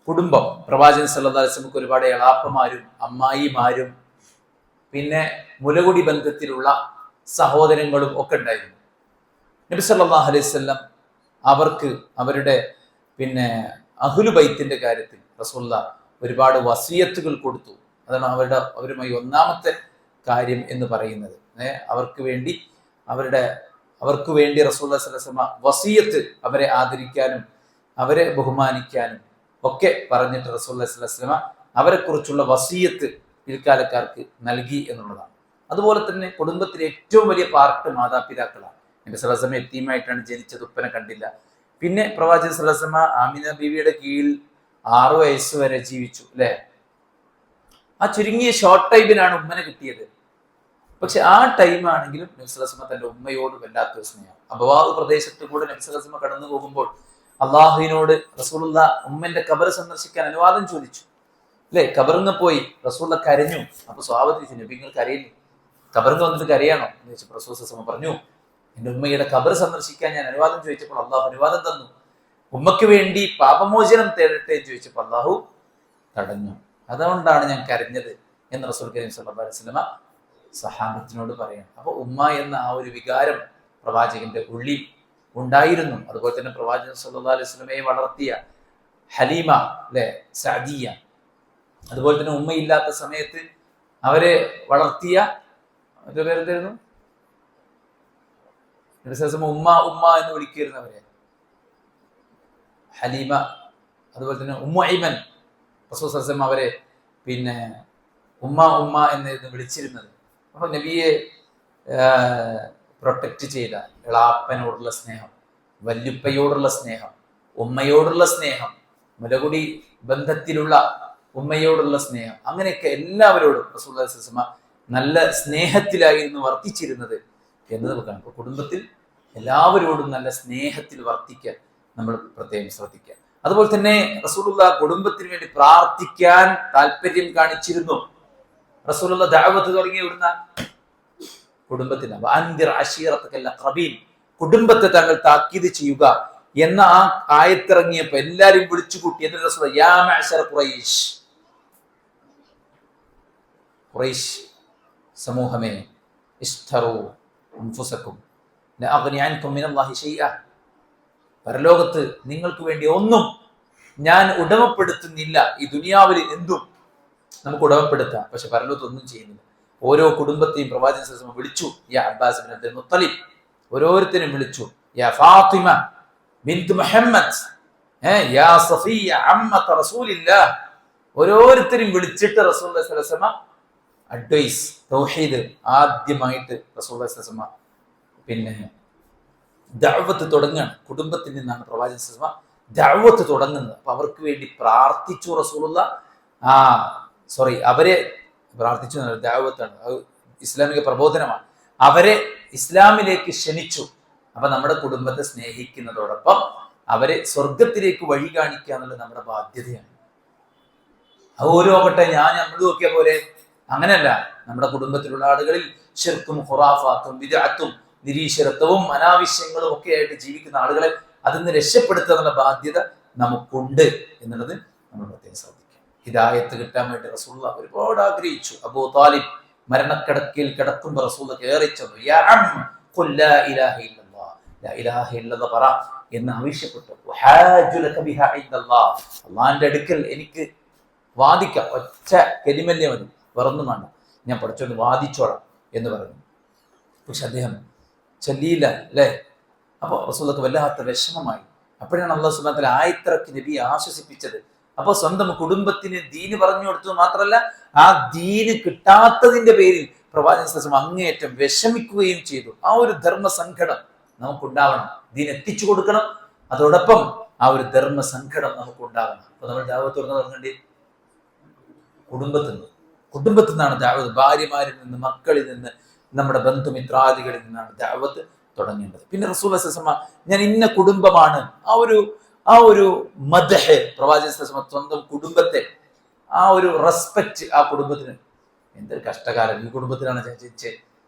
കുടുംബം, പ്രവാചകൻ സല്ലല്ലാഹു അലൈഹി വസല്ലമക്ക് ഒരുപാട് എളാപ്പമാരും അമ്മായിമാരും പിന്നെ മുലകുടി ബന്ധത്തിലുള്ള സഹോദരങ്ങളും ഒക്കെ ഉണ്ടായിരുന്നു. നബി സല്ലല്ലാഹു അലൈഹി വസല്ലം അവർക്ക് അവരുടെ പിന്നെ അഹ്ലു ബൈത്തിന്റെ കാര്യത്തിൽ റസൂലുള്ളാഹി ഒരുപാട് വസിയത്തുകൾ കൊടുത്തു. അതാണ് അവരുമായി ഒന്നാമത്തെ കാര്യം എന്ന് പറയുന്നത്. അവർക്ക് വേണ്ടി റസൂലുള്ളാഹി സ്വല്ലല്ലാഹു അലൈഹി വസല്ലം വസിയത്ത്, അവരെ ആദരിക്കാനും അവരെ ബഹുമാനിക്കാനും ഒക്കെ പറഞ്ഞിട്ട് റസൂലുള്ളാഹി സ്വല്ലല്ലാഹു അലൈഹി വസല്ലം അവരെ കുറിച്ചുള്ള വസിയത്ത് പിൽക്കാലക്കാർക്ക് നൽകി എന്നുള്ളതാണ്. അതുപോലെ തന്നെ കുടുംബത്തിലെ ഏറ്റവും വലിയ പാർട്ട് മാതാപിതാക്കളാണ്. നബി സല്ലല്ലാഹു അലൈഹി വസല്ലം യതീമായിട്ടാണ് ജനിച്ചത്, ഉപ്പനെ കണ്ടില്ല. പിന്നെ പ്രവാചകൻ സല്ലല്ലാഹു അലൈഹി വസല്ലം ആമിന ബീവിയുടെ കീഴിൽ 6 വയസ്സ് വരെ ജീവിച്ചു, അല്ലെ? ആ ചുരുങ്ങിയ ഷോർട്ട് ടൈമിനാണ് ഉമ്മനെ കിട്ടിയത്. പക്ഷെ ആ ടൈമാണെങ്കിലും നബി സല്ലല്ലാഹു അലൈഹി വസല്ലം തന്റെ ഉമ്മയോട് വല്ലാത്തൊരു സ്നേഹം. അബവാദ് പ്രദേശത്ത് കൂടെ നബി സല്ലല്ലാഹു അലൈഹി വസല്ലം കടന്നു പോകുമ്പോൾ അള്ളാഹുവിനോട് റസൂലുള്ളാഹി ഉമ്മന്റെ ഖബർ സന്ദർശിക്കാൻ അനുവാദം ചോദിച്ചു, അല്ലെ? ഖബറിന്ന് പോയി റസൂലുള്ളാഹി കരഞ്ഞു. അപ്പൊ സ്വഹാബത്ത് ചോദിച്ചു, നബി നിങ്ങൾ കരയില്ലേ? ഖബറിന്ന് വന്നിട്ട് കരയാണോ എന്ന് ചോദിച്ചപ്പോൾ റസൂൽ സല്ലല്ലാഹു അലൈഹി വസല്ലം പറഞ്ഞു, എന്റെ ഉമ്മയുടെ ഖബർ സന്ദർശിക്കാൻ ഞാൻ അനുവാദം ചോദിച്ചപ്പോൾ അള്ളാഹു അനുവാദം തന്നു. ഉമ്മക്ക് വേണ്ടി പാപമോചനം തേടട്ടെ എന്ന് ചോദിച്ചപ്പോൾ അള്ളാഹു തടഞ്ഞു. അതുകൊണ്ടാണ് ഞാൻ കരഞ്ഞത് എന്ന് റസൂൽ കരീം സല്ലല്ലാഹു അലൈഹി വസല്ലം സഹാബത്തിനോട് പറയണം. അപ്പൊ ഉമ്മ എന്ന ആ ഒരു വികാരം പ്രവാചകന്റെ ഉള്ളിൽ ഉണ്ടായിരുന്നു. അതുപോലെ തന്നെ പ്രവാചകൻ സല്ലല്ലാഹു അലൈഹി വസല്ലമയെ വളർത്തിയ ഹലീമ, അല്ലെ, സഅദിയ, അതുപോലെ തന്നെ ഉമ്മയില്ലാത്ത സമയത്ത് അവരെ വളർത്തിയ അവരുടെ പേരെന്തായിരുന്നു? ഉമ്മ ഉമ്മ എന്ന് വിളിക്കുന്ന അവരെ ഹലീമ, അതുപോലെ തന്നെ ഉമ്മു ഐമൻ. റസൂൽ സല്ലല്ലാഹു അലൈഹി വസല്ലം അവരെ പിന്നെ ഉമ്മ ഉമ്മ എന്ന് വിളിച്ചിരുന്നത്. അപ്പൊ നബിയെ പ്രൊട്ടക്റ്റ് ചെയ്ത എളാപ്പനോടുള്ള സ്നേഹം, വല്യുപ്പയോടുള്ള സ്നേഹം, ഉമ്മയോടുള്ള സ്നേഹം, മുലകുടി ബന്ധത്തിലുള്ള ഉമ്മയോടുള്ള സ്നേഹം, അങ്ങനെയൊക്കെ എല്ലാവരോടും റസൂലുള്ളാഹി സ്വല്ലല്ലാഹു അലൈഹി വസല്ലം നല്ല സ്നേഹത്തിലായിരുന്നു വർത്തിച്ചിരുന്നത് എന്ന് നമുക്ക് കാണാം. കുടുംബത്തിൽ എല്ലാവരോടും നല്ല സ്നേഹത്തിൽ വർത്തിക്കാൻ നമ്മൾ പ്രത്യേകം ശ്രദ്ധിക്കുക. അതുപോലെ തന്നെ റസൂലുള്ളാഹി കുടുംബത്തിന് വേണ്ടി പ്രാർത്ഥിക്കാൻ താല്പര്യം കാണിച്ചിരുന്നു. റസൂലുള്ളാഹി ദഅവത്ത് തുടങ്ങി വിടുന്ന കുടുംബത്തിന് കുടുംബത്തെ താങ്കൾ താക്കീത് ചെയ്യുക എന്ന ആ ആയത്തിറങ്ങിയപ്പോ എല്ലാരും വിളിച്ചു കൂട്ടി. എന്നിട്ട് റസൂലുള്ളാഹി യാ മഅ്ശറ ഖുറൈശ് സമൂഹമേ, ഇസ്തറൂ അൻഫുസകും ലാ അഗ്നി അൻകും മിനല്ലാഹി ശൈഅ, പരലോകത്ത് നിങ്ങൾക്ക് വേണ്ടി ഒന്നും ഞാൻ ഉടമപ്പെടുത്തുന്നില്ല. ഈ ദുനിയാവിൽ എന്തും നമുക്ക് ഉടമപ്പെടുത്താം, പക്ഷെ പരലോകത്ത് ഒന്നും ചെയ്യുന്നില്ല. ഓരോ കുടുംബത്തെയും പ്രവാചകൻ സല്ലല്ലാഹു അലൈഹി വസല്ലം വിളിച്ചു. യാ അബ്ബാസ് ബിൻ അബ്ദുൽ മുത്തലിബ്, ഓരോരുത്തരും വിളിച്ചു. യാ ഫാത്തിമ ബിൻത് മുഹമ്മദ്, യാ സഫിയ അമ്മത റസൂലില്ലാഹ്, ഓരോരുത്തരും വിളിച്ചിട്ട് റസൂലുള്ളാഹി സ്വല്ലല്ലാഹു അലൈഹി വസല്ലം അഡ്വൈസ്, തൗഹീദ് ആദ്യമായിട്ട് റസൂലുള്ളാഹി സ്വല്ലല്ലാഹു അലൈഹി വസല്ലം പിന്നെ ദഅവത്ത് തുടങ്ങുകയാണ്. കുടുംബത്തിൽ നിന്നാണ് പ്രവാചകൻ സല്ലല്ലാഹു അലൈഹി വസല്ലം ദഅവത്ത് തുടങ്ങുന്നത്. അപ്പൊ അവർക്ക് വേണ്ടി പ്രാർത്ഥിച്ചു റസൂലുള്ളാഹി. അവരെ പ്രാർത്ഥിച്ചു, ദഅവത്താണ്, അത് ഇസ്ലാമിക പ്രബോധനമാണ്. അവരെ ഇസ്ലാമിലേക്ക് ക്ഷണിച്ചു. അപ്പൊ നമ്മുടെ കുടുംബത്തെ സ്നേഹിക്കുന്നതോടൊപ്പം അവരെ സ്വർഗത്തിലേക്ക് വഴി കാണിക്കുക എന്നുള്ളത് നമ്മുടെ ബാധ്യതയാണ്. അത് ഓരോകട്ടെ നമ്മൾ നോക്കിയ പോലെ അങ്ങനെയല്ല. നമ്മുടെ കുടുംബത്തിലുള്ള ആളുകളിൽ ശിർക്കും ഖുറാഫാത്തും ബിദ്അത്തും നിരീശ്വരത്വവും അനാവശ്യങ്ങളും ഒക്കെ ആയിട്ട് ജീവിക്കുന്ന ആളുകളെ അതിൽ നിന്ന് രക്ഷപ്പെടുത്തുക എന്നുള്ള ബാധ്യത നമുക്കുണ്ട് എന്നുള്ളത് നമ്മൾ പ്രത്യേകം ശ്രദ്ധിക്കാം. ഹിദായത്ത് കിട്ടാൻ വേണ്ടി റസൂലുള്ളാഹി ഒരുപാട് ആഗ്രഹിച്ചു. അബൂ താലിബ് മരണക്കിടക്കയിൽ കിടക്കുമ്പോൾ റസൂലുള്ളാഹി കയറിച്ചെന്നു, യാ അമ്മ ഖുൽ ലാ ഇലാഹ ഇല്ലല്ലാഹ്, ലാ ഇലാഹ ഇല്ലല്ലാഹ് പറ എന്ന് ആവശ്യപ്പെട്ടു. വഹാജു ലക ബിഹാ ഇൻദല്ലാഹ്, അല്ലാഹുവിന്റെ അടുക്കൽ എനിക്ക് വാദിക്കാം, ഒറ്റ കലിമല്ലേ മതി, വേറൊന്നും വേണ്ട, ഞാൻ പഠിച്ചോണ്ട് വാദിച്ചോളാം എന്ന് പറഞ്ഞു. പക്ഷെ അദ്ദേഹം ചൊല്ലിയില്ല, അല്ലേ? അപ്പോൾ റസൂലുള്ളാഹിക്ക് വല്ലാത്ത വിഷമമായി. അപ്പോഴാണ് അല്ലാഹു സുബ്ഹാനഹു വ തആല ആയത്തിറക്കി നബിയെ ആശ്വസിപ്പിച്ചത്. അപ്പൊ സ്വന്തം കുടുംബത്തിന് ദീന് പറഞ്ഞു കൊടുത്തത് മാത്രമല്ല, ആ ദീന് കിട്ടാത്തതിന്റെ പേരിൽ പ്രവാചകൻ സല്ലല്ലാഹു അലൈഹി വസല്ലം അങ്ങേയറ്റം വിഷമിക്കുകയും ചെയ്തു. ആ ഒരു ധർമ്മസങ്കടം നമുക്കുണ്ടാവണം, ദീൻ എത്തിച്ചു കൊടുക്കണം, അതോടൊപ്പം ആ ഒരു ധർമ്മസങ്കടം നമുക്കുണ്ടാകണം. അപ്പൊ നമ്മൾ ദഅവത്ത് തുടങ്ങേണ്ടി കുടുംബത്തിൽ നിന്നാണ് ദഅവത്ത്. ഭാര്യമാരിൽ നിന്ന്, മക്കളിൽ നിന്ന്, നമ്മുടെ ബന്ധുമിത്രാദികളിൽ നിന്നാണ് ദഅവത്ത് തുടങ്ങേണ്ടത്. പിന്നെ റസൂലുള്ളാഹി സ്വല്ലല്ലാഹു അലൈഹി വസല്ലം ഞാൻ ഇന്ന കുടുംബമാണ്, ആ ഒരു മദ്ഹ് പ്രവാചകൻ സല്ലല്ലാഹു അലൈഹി വസല്ലം സ്വന്തം കുടുംബത്തെ, ആ ഒരു റെസ്പെക്ട് ആ കുടുംബത്തിന്. എന്തൊരു കഷ്ടകാലം, ഈ കുടുംബത്തിലാണ് ഞാൻ ജനിച്ചത്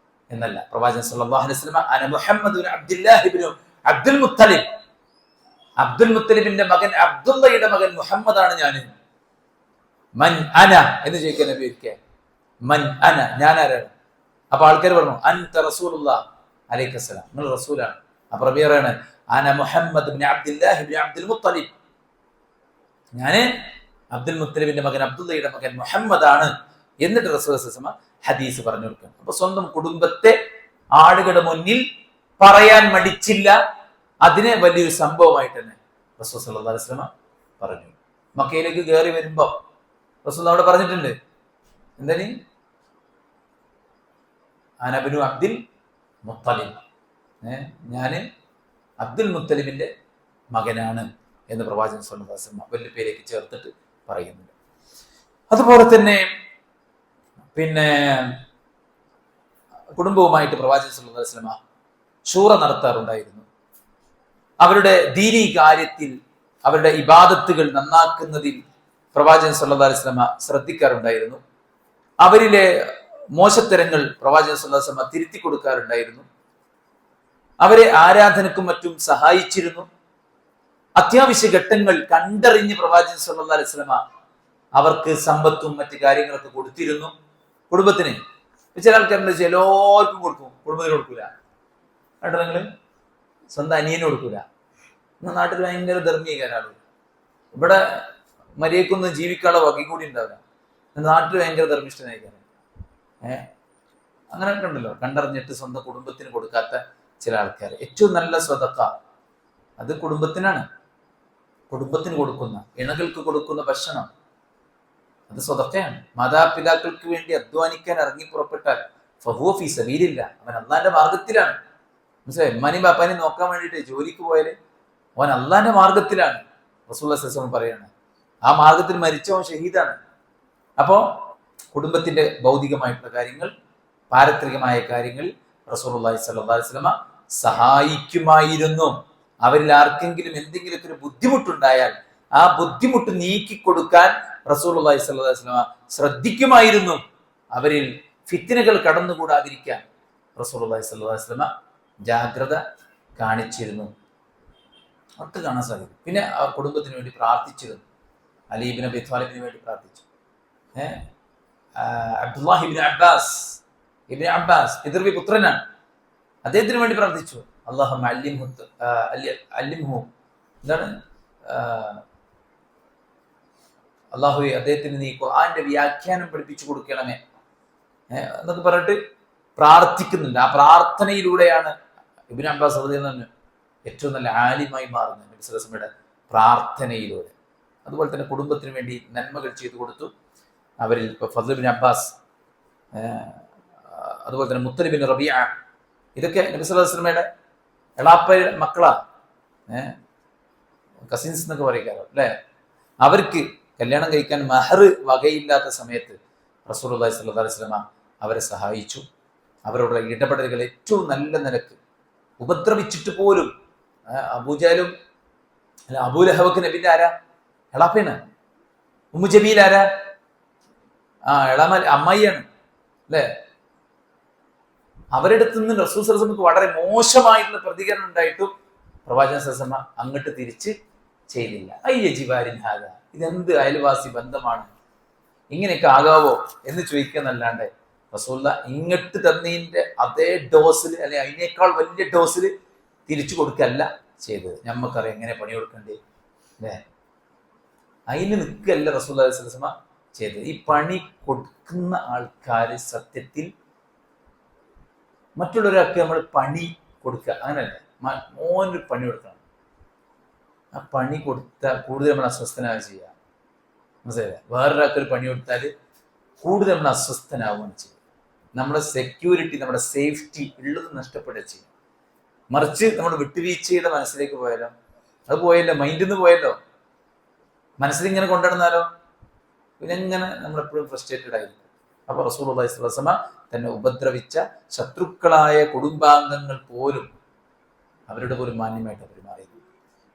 എന്നല്ല. പ്രവാചകൻ സല്ലല്ലാഹു അലൈഹി വസല്ലം അന മുഹമ്മദ് ഇബ്നു അബ്ദുല്ലാഹ് ഇബ്നു അബ്ദുൽ മുത്തലിബ്, അബ്ദുൽ മുത്തലിബിന്റെ മകൻ അബ്ദുള്ളയുടെ മകൻ മുഹമ്മദാണ് ഞാൻ. മൻ അന എന്ന് ചോദിക്കാൻ നബി ഒരിക്കൽ, മൻ അന, ഞാൻ ആരാണ്? അപ്പൊ ആൾക്കാർ പറഞ്ഞു അൻത റസൂലുള്ളാഹ് അലൈഹിസ്സലാം, നിങ്ങൾ റസൂലാണ്. അപ്പൊ റബീ പറയാണ് അന മുഹമ്മദ് ഇബ്നു അബ്ദുല്ലാഹി ഇബ്നു അബ്ദുൽ മുത്തലിബ്, ഞാന് അബ്ദുൽ മുത്തലിബിന്റെ മകൻ അബ്ദുള്ളയുടെ മകൻ മുഹമ്മദാണ്. എന്നിട്ട് റസൂൽ സല്ലല്ലാഹു അലൈഹി വസല്ലം ഹദീസ് പറഞ്ഞു കൊടുക്കണം. അപ്പൊ സ്വന്തം കുടുംബത്തെ ആളുകളുടെ മുന്നിൽ പറയാൻ മടിച്ചില്ല. അതിനെ വലിയൊരു സംഭവമായിട്ട് തന്നെ റസൂൽ സല്ലല്ലാഹു അലൈഹി വസല്ലം പറഞ്ഞു. മക്കയിലേക്ക് കയറി വരുമ്പോ റസൂൽ അവിടെ പറഞ്ഞിട്ടുണ്ട്, എന്താണ്, അനബ്നു അബ്ദുൽ മുത്തലിബ്, ഞാന് അബ്ദുൽ മുത്തലിബിന്റെ മകനാണ് എന്ന് പ്രവാചകൻ സ്വല്ലല്ലാഹു അലൈഹി വസല്ലം വലിയ പേരേക്ക് ചേർത്തിട്ട് പറയുന്നുണ്ട്. അതുപോലെ തന്നെ പിന്നെ കുടുംബവുമായിട്ട് പ്രവാചകൻ സ്വല്ലല്ലാഹു അലൈഹി വസല്ലം ശൂറ നടത്താറുണ്ടായിരുന്നു. അവരുടെ ദീനീ കാര്യത്തിൽ, അവരുടെ ഇബാദത്തുകൾ നന്നാക്കുന്നതിൽ പ്രവാചകൻ സ്വല്ലല്ലാഹു അലൈഹി വസല്ലം ശ്രദ്ധിക്കാറുണ്ടായിരുന്നു. അവരിലെ മോശത്തരങ്ങൾ പ്രവാചകൻ സ്വല്ലല്ലാഹു അലൈഹി വസല്ലം തിരുത്തി കൊടുക്കാറുണ്ടായിരുന്നു. അവരെ ആരാധനക്കും മറ്റും സഹായിച്ചിരുന്നു. അത്യാവശ്യ ഘട്ടങ്ങൾ കണ്ടറിഞ്ഞ് പ്രവാചകൻ സ്വല്ലല്ലാഹു അലൈഹി വസല്ലം അവർക്ക് സമ്പത്തും മറ്റു കാര്യങ്ങളൊക്കെ കൊടുത്തിരുന്നു. കുടുംബത്തിന് ചില ആൾക്കാരുണ്ട്, എല്ലാവർക്കും കൊടുക്കും, കുടുംബത്തിന് കൊടുക്കൂല. കേട്ടോ നിങ്ങള്, സ്വന്തം അനിയന് കൊടുക്കൂല. നാട്ടിൽ ഭയങ്കര ധർമ്മീകരാണ്. ഇവിടെ മര്യാദക്കൊന്നും ജീവിക്കാനുള്ള വകി കൂടി ഉണ്ടാവില്ല. നാട്ടിൽ ഭയങ്കര ധർമ്മിഷ്ഠനായിക്കാണ്. അങ്ങനെയൊക്കെ ഉണ്ടല്ലോ, കണ്ടറിഞ്ഞിട്ട് സ്വന്തം കുടുംബത്തിന് കൊടുക്കാത്ത ചില ആൾക്കാർ. ഏറ്റവും നല്ല സ്വതക്ക അത് കുടുംബത്തിനാണ്. കുടുംബത്തിന് കൊടുക്കുന്ന, ഇണകൾക്ക് കൊടുക്കുന്ന ഭക്ഷണം അത് സ്വതക്കയാണ്. മാതാപിതാക്കൾക്ക് വേണ്ടി അധ്വാനിക്കാൻ ഇറങ്ങി പുറപ്പെട്ടാൽ ഫഹുവ ഫീ സബീലില്ലാഹ്, അവൻ അള്ളാന്റെ മാർഗത്തിലാണ്. മനസ്സിലായി? ഉമ്മാനെയും ബാപ്പാനെയും നോക്കാൻ വേണ്ടിയിട്ട് ജോലിക്ക് പോയാല് അവൻ അള്ളാന്റെ മാർഗത്തിലാണ്. റസൂലുള്ളാഹി സ്വല്ലല്ലാഹു അലൈഹി വസല്ലം പറയാണ്, ആ മാർഗത്തിൽ മരിച്ചവൻ ഷഹീദാണ്. അപ്പോ കുടുംബത്തിന്റെ ഭൗതികമായിട്ടുള്ള കാര്യങ്ങൾ, പാരത്രികമായ കാര്യങ്ങൾ റസൂലുള്ളാഹി സ്വല്ലല്ലാഹു അലൈഹി വസല്ലം സഹായിക്കുമായിരുന്നു. അവരിൽ ആർക്കെങ്കിലും എന്തെങ്കിലുമൊക്കെ ഒരു ബുദ്ധിമുട്ടുണ്ടായാൽ ആ ബുദ്ധിമുട്ട് നീക്കി കൊടുക്കാൻ റസൂലുള്ളാഹി സ്വല്ലല്ലാഹു അലൈഹി വസല്ലം ശ്രദ്ധിക്കുമായിരുന്നു. അവരിൽ ഫിത്നകൾ കടന്നുകൂടാതിരിക്കാൻ റസൂലുള്ളാഹി സ്വല്ലല്ലാഹു അലൈഹി വസല്ലം ജാഗ്രത കാണിച്ചിരുന്നു. ഒക്കെ കാണാൻ സാധിക്കും. പിന്നെ ആ കുടുംബത്തിന് വേണ്ടി പ്രാർത്ഥിച്ചിരുന്നു. അലി ഇബ്നു അബീ ത്വാലിബിന് വേണ്ടി പ്രാർത്ഥിച്ചു. അബ്ദുല്ലാഹി ഇബ്നു അബ്ബാസ് പിതൃവ്യ പുത്രനാണ്, അദ്ദേഹത്തിന് വേണ്ടി പ്രാർത്ഥിച്ചു. അല്ലാഹുമ്മ അല്ലിംഹു, എന്താണ്, അല്ലാഹുവേ അദ്ദേഹത്തിന് നീ ഖുർആന്റെ വ്യാഖ്യാനം പഠിപ്പിച്ചു കൊടുക്കണമേ എന്നൊക്കെ പറഞ്ഞിട്ട് പ്രാർത്ഥിക്കുന്നുണ്ട്. ആ പ്രാർത്ഥനയിലൂടെയാണ് ഇബ്നു അബ്ബാസ് റളിയല്ലാഹു അൻഹു ഏറ്റവും നല്ല ആലിമായി മാറുന്നത്, നബി സല്ലല്ലാഹു അലൈഹി വസല്ലമയുടെ പ്രാർത്ഥനയിലൂടെ. അതുപോലെ തന്നെ കുടുംബത്തിന് വേണ്ടി നന്മകൾ ചെയ്തു കൊടുത്തു. അവരിൽ ഇപ്പോൾ ഫദ്ൽ ഇബ്നു അബ്ബാസ്, അതുപോലെ തന്നെ മുത്തലിബ് ബിൻ റബീഅ, ഇതൊക്കെ നബി സല്ലല്ലാഹു അലൈഹി വസല്ലമയുടെ എളാപ്പയുടെ മക്കളാണ്, കസിൻസ് എന്നൊക്കെ പറയാറോ അല്ലേ. അവർക്ക് കല്യാണം കഴിക്കാൻ മഹർ വകയില്ലാത്ത സമയത്ത് റസൂലുള്ളാഹി സ്വല്ലല്ലാഹു അലൈഹി വസല്ലം അവരെ സഹായിച്ചു. അവരോടുള്ള ഇടപെടലുകൾ ഏറ്റവും നല്ല നിലക്ക്, ഉപദ്രവിച്ചിട്ട് പോലും. അബൂജഹലും അബൂലഹബൊക്കെ നബിന്റെ ആരാ? എളാപ്പയാണ്. ഉമ്മു ജമീൽ ആരാ? അമ്മായിയാണ് അല്ലേ. അവരുടെ അടുത്ത് നിന്ന് റസൂൽ സ്വല്ലല്ലാഹു അലൈഹി വസല്ലമക്ക് വളരെ മോശമായിട്ടുള്ള പ്രതികരണം ഉണ്ടായിട്ടും പ്രവാചകൻ സ്വല്ലല്ലാഹു അലൈഹി വസല്ലം അങ്ങോട്ട് തിരിച്ച് ചെയ്തില്ല. അയ്യ ജിവാരിൻ ഹാദ, ഇതെന്ത് അയൽവാസി ബന്ധമാണ്, ഇങ്ങനെയൊക്കെ ആകാവോ എന്ന് ചോദിക്കുന്നല്ലാണ്ട് റസൂലുള്ളാഹി ഇങ്ങോട്ട് തന്നതിന്റെ അതേ ഡോസിൽ, അല്ലെങ്കിൽ അതിനേക്കാൾ വലിയ ഡോസിൽ തിരിച്ചു കൊടുക്കല്ല ചെയ്തത്. ഞമ്മക്കറിയാം എങ്ങനെ പണി കൊടുക്കണ്ടേ അല്ലേ. അതിന് നിൽക്കല്ല റസൂലുള്ളാഹി സ്വല്ലല്ലാഹു അലൈഹി വസല്ലം ചെയ്തത്. ഈ പണി കൊടുക്കുന്ന ആൾക്കാർ സത്യത്തിൽ മറ്റുള്ളവരൊക്കെ നമ്മൾ പണി കൊടുക്കുക, അങ്ങനെയല്ല. മോനൊരു പണി കൊടുക്കണം, ആ പണി കൊടുത്താൽ കൂടുതൽ നമ്മൾ അസ്വസ്ഥനാവുക ചെയ്യുക. മനസ്സിലായില്ലേ? വേറൊരാൾക്കൊരു പണി കൊടുത്താൽ കൂടുതൽ നമ്മൾ അസ്വസ്ഥനാവുകയാണ് ചെയ്യുക. നമ്മുടെ സെക്യൂരിറ്റി, നമ്മുടെ സേഫ്റ്റി ഉള്ളത് നഷ്ടപ്പെടുക ചെയ്യും. മറിച്ച് നമ്മൾ വിട്ടുവീഴ്ചയുടെ മനസ്സിലേക്ക് പോയാലോ, അത് പോയല്ലോ, മൈൻഡിൽ നിന്ന് പോയല്ലോ, മനസ്സിലിങ്ങനെ കൊണ്ടുവന്നാലോ, പിന്നെ ഇങ്ങനെ നമ്മളെപ്പോഴും ഫ്രസ്ട്രേറ്റഡ് ആയിരിക്കും. അപ്പൊ റസൂലുള്ളാഹി സ്വല്ലല്ലാഹു അലൈഹി വസല്ലം തന്നെ ഉപദ്രവിച്ച ശത്രുക്കളായ കുടുംബാംഗങ്ങൾ പോലും അവരുടെ പോലും മാന്യമായിട്ട് പെരുമാറിയിരുന്നു.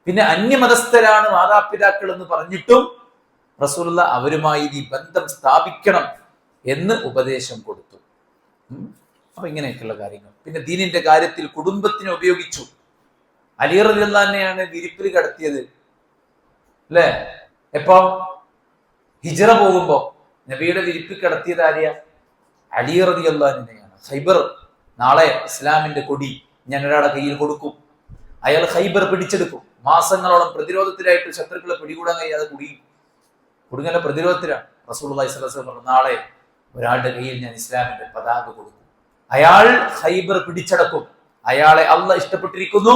പിന്നെ അന്യമതസ്ഥരാണ് മാതാപിതാക്കൾ എന്ന് പറഞ്ഞിട്ടും റസൂലുള്ളാഹി അവരുമായി ഈ ബന്ധം സ്ഥാപിക്കണം എന്ന് ഉപദേശം കൊടുത്തു. അപ്പൊ ഇങ്ങനെയൊക്കെയുള്ള കാര്യങ്ങൾ. പിന്നെ ദീനിന്റെ കാര്യത്തിൽ കുടുംബത്തിനെ ഉപയോഗിച്ചു. അലി റളിയല്ലാഹു തന്നെയാണ് വിരിപ്പിൽ കിടത്തിയത് അല്ലേ? എപ്പോ? ഹിജ്റ പോകുമ്പോ നബിയുടെ വിരിപ്പിൽ കിടത്തിയത് ആരെയാ? അലി റളിയല്ലാഹു അൻഹുവിനെയാണ്. ഖൈബർ, നാളെ ഇസ്ലാമിന്റെ കൊടി ഞാൻ ഒരാളുടെ കയ്യിൽ കൊടുക്കും, അയാൾ ഖൈബർ പിടിച്ചെടുക്കും. മാസങ്ങളോളം പ്രതിരോധത്തിലായിട്ട് ശത്രുക്കളെ പിടികൂടാൻ കഴിയാതെ കുടുങ്ങല പ്രതിരോധത്തിലാണ്. റസൂലുള്ളാഹി സ്വല്ലല്ലാഹു അലൈഹി വസല്ലം പറഞ്ഞു, നാളെ ഒരാളുടെ കയ്യിൽ ഞാൻ ഇസ്ലാമിന്റെ പതാക കൊടുക്കും, അയാൾ ഖൈബർ പിടിച്ചടക്കും, അയാളെ അള്ളാഹ് ഇഷ്ടപ്പെട്ടിരിക്കുന്നു,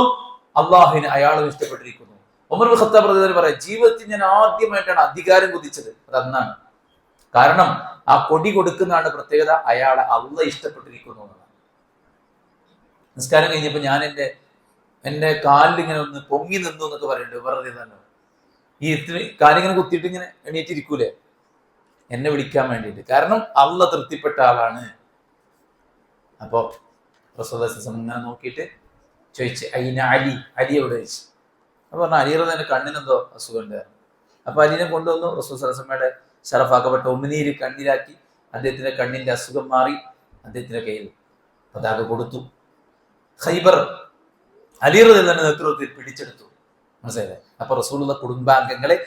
അള്ളാഹുവിന് അയാളും ഇഷ്ടപ്പെട്ടിരിക്കുന്നു. ഉമർ ഇബ്നു ഖത്താബ് റളിയല്ലാഹു അൻഹു പറയാം, ജീവിതത്തിൽ ഞാൻ ആദ്യമായിട്ടാണ് അധികാരം കുതിച്ചത്, അത് അന്നാണ്. കാരണം ആ കൊടി കൊടുക്കുന്നതാണ് പ്രത്യേകത, അയാളെ അള്ളാഹ് ഇഷ്ടപ്പെട്ടിരിക്കുന്നു എന്നാണ്. നിസ്കാരം കഴിഞ്ഞപ്പോ ഞാൻ എന്റെ കാലിൽ ഇങ്ങനെ ഒന്ന് പൊങ്ങി നിന്നു എന്നൊക്കെ പറയുന്നുണ്ട്. വെറുതെ തന്നെ ഈ കാലിങ്ങനെ കുത്തിയിട്ട് ഇങ്ങനെ എണീറ്റിരിക്കൂലേ, എന്നെ വിളിക്കാൻ വേണ്ടിയിട്ട്. കാരണം അള്ളാഹ് തൃപ്തിപ്പെട്ട ആളാണ്. അപ്പോ റസൂലുള്ളാഹി സ്വല്ലല്ലാഹു അലൈഹി വസല്ലം ഇങ്ങനെ നോക്കിയിട്ട് ചോദിച്ചു, അയിന അലി, അലി എവിടെ ചോദിച്ചു. അപ്പൊ പറഞ്ഞു, അലി റളിയല്ലാഹു കണ്ണിനെന്തോ അസുഖം ഉണ്ടായിരുന്നു. അപ്പൊ അലിനെ കൊണ്ടുവന്നു. റസൂൽ സ്വല്ലല്ലാഹു അലൈഹി വസല്ലമയുടെ ശറഫാക്കപ്പെട്ട ഉമിനീര് കണ്ണിലാക്കി, അദ്ദേഹത്തിന്റെ കണ്ണിന്റെ അസുഖം മാറി, അദ്ദേഹത്തിന്റെ കയ്യിൽ പതാക കൊടുത്തു. ഖൈബർ അലി റളിയല്ലാഹു നേതൃത്വത്തിൽ പിടിച്ചെടുത്തു. മനസ്സിലായില്ലേ? അപ്പൊ റസൂലുള്ളാഹി കുടുംബാംഗങ്ങളെ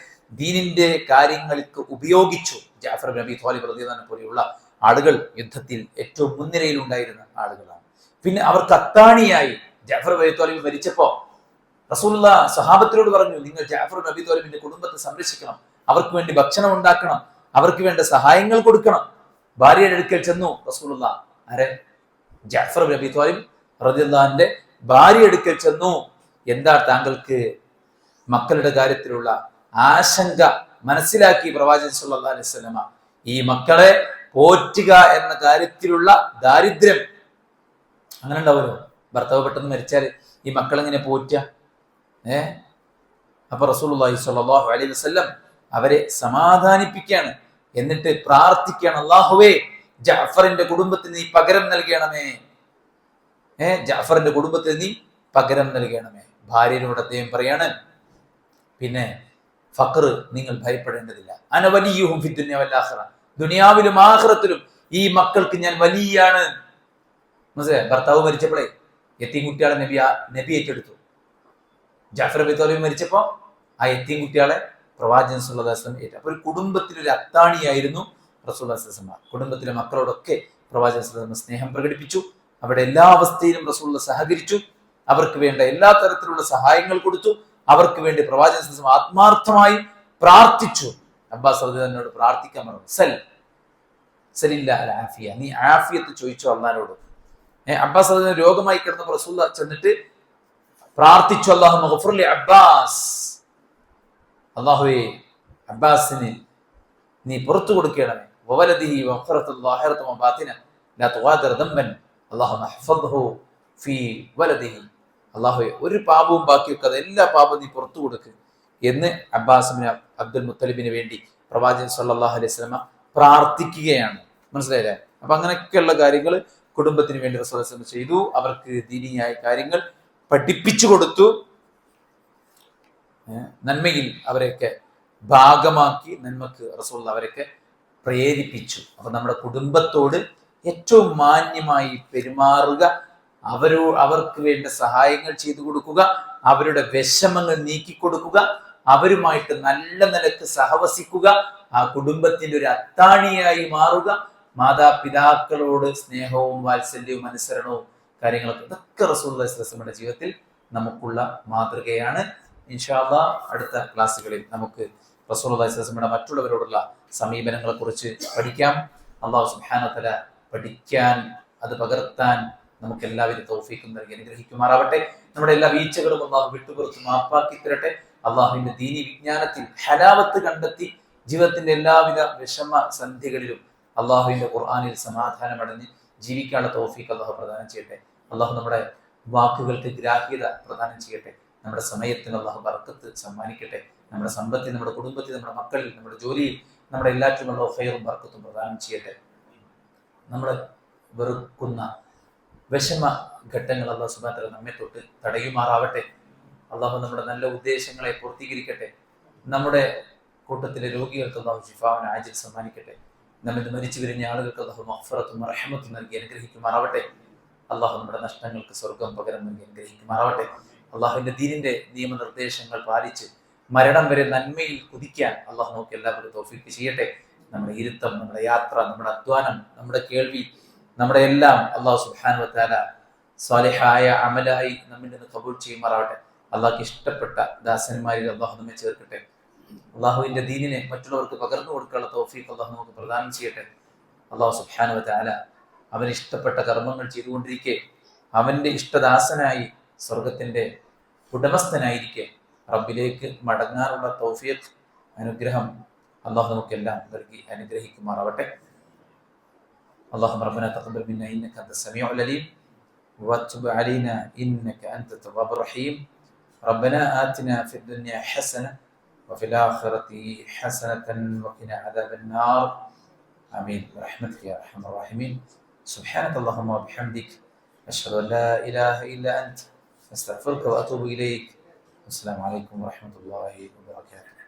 ദീനിന്റെ കാര്യങ്ങൾക്ക് ഉപയോഗിച്ചു. ജഅഫർ ഇബ്നു അബീ ത്വാലിബ് റളിയല്ലാഹു അൻഹു പോലെയുള്ള ആളുകൾ യുദ്ധത്തിൽ ഏറ്റവും മുൻനിരയിൽ ഉണ്ടായിരുന്ന ആളുകളാണ്. പിന്നെ അവർക്ക് അത്താണിയായി ജഅഫർ ഇബ്നു അബീ ത്വാലിബ് മരിച്ചപ്പോ റസൂലുള്ളാഹി സ്വഹാബത്തിനോട് പറഞ്ഞു, നിങ്ങൾ ജഅഫർ ഇബ്നു അബീ ത്വാലിബിന്റെ കുടുംബത്തെ സംരക്ഷിക്കണം, അവർക്ക് വേണ്ടി ഭക്ഷണം ഉണ്ടാക്കണം, അവർക്ക് വേണ്ട സഹായങ്ങൾ കൊടുക്കണം. ഭാര്യയുടെ അടുക്കൽ ചെന്നു റസൂലുള്ളാഹി. ആരെ? ജഅഫർ ഇബ്നു അബീ ത്വാലിബ് റളിയല്ലാഹു അൻഹുവിന്റെ ഭാര്യ അടുക്കൽ ചെന്നു. എന്താ താങ്കൾക്ക് മക്കളുടെ കാര്യത്തിലുള്ള ആശങ്ക മനസ്സിലാക്കി പ്രവാചകൻ സല്ലല്ലാഹു അലൈഹി വസല്ലമ ഈ മക്കളെ പോറ്റുക എന്ന കാര്യത്തിലുള്ള ദാരിദ്ര്യം അങ്ങനെ ഉണ്ടാവുമല്ലോ. ഭർത്താവ് പെട്ടെന്ന് മരിച്ചാൽ ഈ മക്കളെങ്ങനെ പോറ്റുക? അപ്പൊ റസൂലുള്ളാഹി സ്വല്ലല്ലാഹു അലൈഹി വസല്ലം അവരെ സമാധാനിപ്പിക്കുകയാണ്. എന്നിട്ട് പ്രാർത്ഥിക്കുകയാണ്, അല്ലാഹുവേ ജഅഫറിന്റെ കുടുംബത്തിന് നീ പകരം നൽകണമേ, ജഅഫറിന്റെ കുടുംബത്തിന് നീ പകരം നൽകണമേ. ഭാര്യയോട് അദ്ദേഹം പറയാണ്, പിന്നെ ഫഖർ നിങ്ങൾ ഭയപ്പെടേണ്ടതില്ല, അന വലിയുഹും ഫിദ്ദുനിയ വൽ ആഖിറ, ദുനിയാവിലും ആഖിറത്തിലും ഈ മക്കൾക്ക് ഞാൻ വലിയാണ്. മനസ്സിലായോ? ഭർത്താവ് മരിച്ചപ്പോഴേ യത്തീം കുട്ടികളെ നബി ഏറ്റെടുത്തു. ജഅഫർ ഇബ്നു ത്വാലിബ് മരിച്ചപ്പോ ആ യത്തീം കുട്ടികളെ പ്രവാചകൻ സല്ലല്ലാഹു അലൈഹി വസല്ലം ഏറ്റു. അപ്പൊ ഒരു കുടുംബത്തിലൊരു അത്താണിയായിരുന്നു റസൂലുള്ളാഹി സ്വല്ലല്ലാഹു അലൈഹി വസല്ലം. കുടുംബത്തിലെ മക്കളോടൊക്കെ പ്രവാചകൻ സല്ലല്ലാഹു അലൈഹി വസല്ലം സ്നേഹം പ്രകടിപ്പിച്ചു. അവിടെ എല്ലാ അവസ്ഥയിലും റസൂലുള്ളാഹി സഹകരിച്ചു. അവർക്ക് വേണ്ട എല്ലാ തരത്തിലുള്ള സഹായങ്ങൾ കൊടുത്തു. അവർക്ക് വേണ്ടി പ്രവാചകൻ സല്ലല്ലാഹു അലൈഹി വസല്ലം ആത്മാർത്ഥമായി പ്രാർത്ഥിച്ചു. അബ്ബാസ് റളിയല്ലാഹു അൻഹു പ്രാർത്ഥിക്കാൻ പറഞ്ഞു, സലില്ലാഹി ആഫിയ, നീ ആഫിയത്ത് ചോദിച്ചു അല്ലാഹുവോട്. അബ്ബാസ് റളിയല്ലാഹു അൻഹു രോഗമായി കിടന്നപ്പോൾ റസൂലുള്ളാഹി ചെന്നിട്ട് പ്രാർത്ഥിച്ചു, അല്ലാഹുമ്മ ഗഫിർ ലി അബ്ബാസ്, അല്ലാഹുവേ അബ്ബാസിന് നീ പുറത്തു കൊടുക്കണമേ, വവലദിഹി വഖറത്തുൽ ളാഹിറത വബാതിന ലാ തുഗാദിർ ദംബൻ അല്ലാഹുമ്മ ഹഫ്ഫദ്ഹു ഫീ വലദിഹി, അല്ലാഹുവേ ഒരു പാപവും ബാക്കി വെക്കാതെ എല്ലാ പാപവും നീ പുറത്തു കൊടുക്ക് എന്ന് അബ്ബാസ് ബിൻ അബ്ദുൽ മുത്തലിബിന് വേണ്ടി പ്രവാചകൻ സല്ലല്ലാഹു അലൈഹി വസല്ലം പ്രാർത്ഥിക്കുകയാണ്. മനസ്സിലായില്ലേ? അപ്പൊ അങ്ങനെയൊക്കെയുള്ള കാര്യങ്ങൾ കുടുംബത്തിന് വേണ്ടി റസൂലുള്ളാഹി സ്വല്ലല്ലാഹു അലൈഹി വസല്ലം ചെയ്തു. അവർക്ക് ദീനിയായ കാര്യങ്ങൾ പഠിപ്പിച്ചു കൊടുത്തു. നന്മയിൽ അവരെയൊക്കെ ഭാഗമാക്കി നന്മക്ക് റസൂലുള്ളാഹി അവരൊക്കെ പ്രേരിപ്പിച്ചു. അപ്പൊ നമ്മുടെ കുടുംബത്തോട് ഏറ്റവും മാന്യമായി പെരുമാറുക, അവർക്ക് വേണ്ട സഹായങ്ങൾ ചെയ്തു കൊടുക്കുക, അവരുടെ വിഷമങ്ങൾ നീക്കിക്കൊടുക്കുക, അവരുമായിട്ട് നല്ല നിലക്ക് സഹവസിക്കുക, ആ കുടുംബത്തിന്റെ ഒരു അത്താണിയായി മാറുക, മാതാപിതാക്കളോട് സ്നേഹവും വാത്സല്യവും അനുസരണവും കാര്യങ്ങളൊക്കെ, ഇതൊക്കെ റസൂലുള്ളാഹി സ്വല്ലല്ലാഹു അലൈഹി വസല്ലമയുടെ ജീവിതത്തിൽ നമുക്കുള്ള മാതൃകയാണ്. ഇൻഷാ അല്ലാഹ് അടുത്ത ക്ലാസ്സുകളിൽ നമുക്ക് റസൂലുള്ളാഹി സ്വല്ലല്ലാഹു അലൈഹി വസല്ലമയുടെ മറ്റുള്ളവരോടുള്ള സമീപനങ്ങളെ കുറിച്ച് പഠിക്കാം. അല്ലാഹു സുബ്ഹാനഹു വ തആല പഠിക്കാൻ, അത് പകർത്താൻ നമുക്ക് എല്ലാവരും തൗഫീഖും നൽകി അനുഗ്രഹിക്കുമാറാവട്ടെ. നമ്മുടെ എല്ലാ വീഴ്ചകളും അല്ലാഹു വിട്ടുപുറത്ത് മാപ്പാക്കി തരട്ടെ. അള്ളാഹുവിന്റെ ദീനി വിജ്ഞാനത്തിൽ ഹലാവത്ത് കണ്ടെത്തി ജീവിതത്തിന്റെ എല്ലാവിധ വിഷമ സന്ധികളിലും അള്ളാഹുവിന്റെ ഖുർആനിൽ സമാധാനമടഞ്ഞ് ജീവിക്കാനുള്ള തൗഫീഖ് അള്ളാഹു പ്രദാനം ചെയ്യട്ടെ. അള്ളാഹു നമ്മുടെ വാക്കുകൾക്ക് ഗ്രാഹ്യത പ്രദാനം ചെയ്യട്ടെ. നമ്മുടെ സമയത്തിന് അള്ളാഹു ബർക്കത്ത് സമ്മാനിക്കട്ടെ. നമ്മുടെ സമ്പത്തിൽ, നമ്മുടെ കുടുംബത്തിൽ, നമ്മുടെ മക്കളിൽ, നമ്മുടെ ജോലിയിൽ, നമ്മുടെ എല്ലാറ്റിലും അള്ളാഹു ഖൈറും ബർക്കത്തും പ്രദാനം ചെയ്യട്ടെ. നമ്മൾ വെറുക്കുന്ന വിഷമ ഘട്ടങ്ങൾ അള്ളാഹു സുബ്ഹാനഹു വ തആല നമ്മെ തൊട്ട് തടയുമാറാവട്ടെ. അള്ളാഹു നമ്മുടെ നല്ല ഉദ്ദേശങ്ങളെ പൂർത്തീകരിക്കട്ടെ. നമ്മുടെ കൂട്ടത്തിലെ രോഗികൾക്ക് അള്ളാഹു ശിഫാഉൻ ആജിൽ സമ്മാനിക്കട്ടെ. നമ്മിൽ മരിച്ചു വരുന്ന ആളുകൾക്ക് അള്ളാഹു മഗ്ഫിറത്തും റഹ്മത്തും നൽകി അനുഗ്രഹിക്കുമാറാവട്ടെ. അള്ളാഹു നമ്മുടെ നഷ്ടങ്ങൾക്ക് സ്വർഗം പകരം നൽകി അനുഗ്രഹിക്കുമാറാവട്ടെ. അള്ളാഹുവിന്റെ ദീനിന്റെ നിയമനിർദ്ദേശങ്ങൾ പാലിച്ച് മരണം വരെ നന്മയിൽ കുതിക്കാൻ അള്ളാഹു നമുക്ക് എല്ലാവർക്കും തൗഫീഖ് ചെയ്യട്ടെ. നമ്മുടെ ഇരുത്തം, നമ്മുടെ യാത്ര, നമ്മുടെ അധ്വാനം, നമ്മുടെ കേൾവി, നമ്മുടെ എല്ലാം അള്ളാഹു സുബ്ഹാനഹു വ തആല സ്വാലിഹായ അമലായി നമ്മിൽ നിന്ന് കബൂൽ ചെയ്യുമാറാവട്ടെ. അള്ളാഹ്ക്ക് ഇഷ്ടപ്പെട്ട ദാസന്മാരിൽ അള്ളാഹു നമ്മെ ചേർക്കട്ടെ. അള്ളാഹുവിന്റെ ദീനിനെ മറ്റുള്ളവർക്ക് പകർന്നു കൊടുക്കാനുള്ള തൗഫീഖ് അള്ളാഹു നമുക്ക് പ്രദാനം ചെയ്യട്ടെ. അള്ളാഹു സുബ്ഹാനഹു വ തആല അവന് ഇഷ്ടപ്പെട്ട കർമ്മങ്ങൾ ചെയ്തുകൊണ്ടിരിക്കെ അവന്റെ ഇഷ്ടദാസനായി സ്വർഗത്തിന്റെ ഉടമസ്ഥനായിരിക്കെ റബ്ബിലേക്ക് മടങ്ങാനുള്ള തൗഫീഖ്, അനുഗ്രഹം അള്ളാഹു നമുക്കെല്ലാം നൽകി അനുഗ്രഹിക്കുമാറാവട്ടെ. اللهم ربنا تقبل منا انك انت السميع العليم وتب علينا انك انت التواب الرحيم. ربنا آتنا في الدنيا حسنه وفي الاخره حسنه وقنا عذاب النار. امين برحمتك يا ارحم الراحمين. سبحانك اللهم وبحمدك اشهد ان لا اله الا انت استغفرك واتوب اليك. السلام عليكم ورحمه الله وبركاته.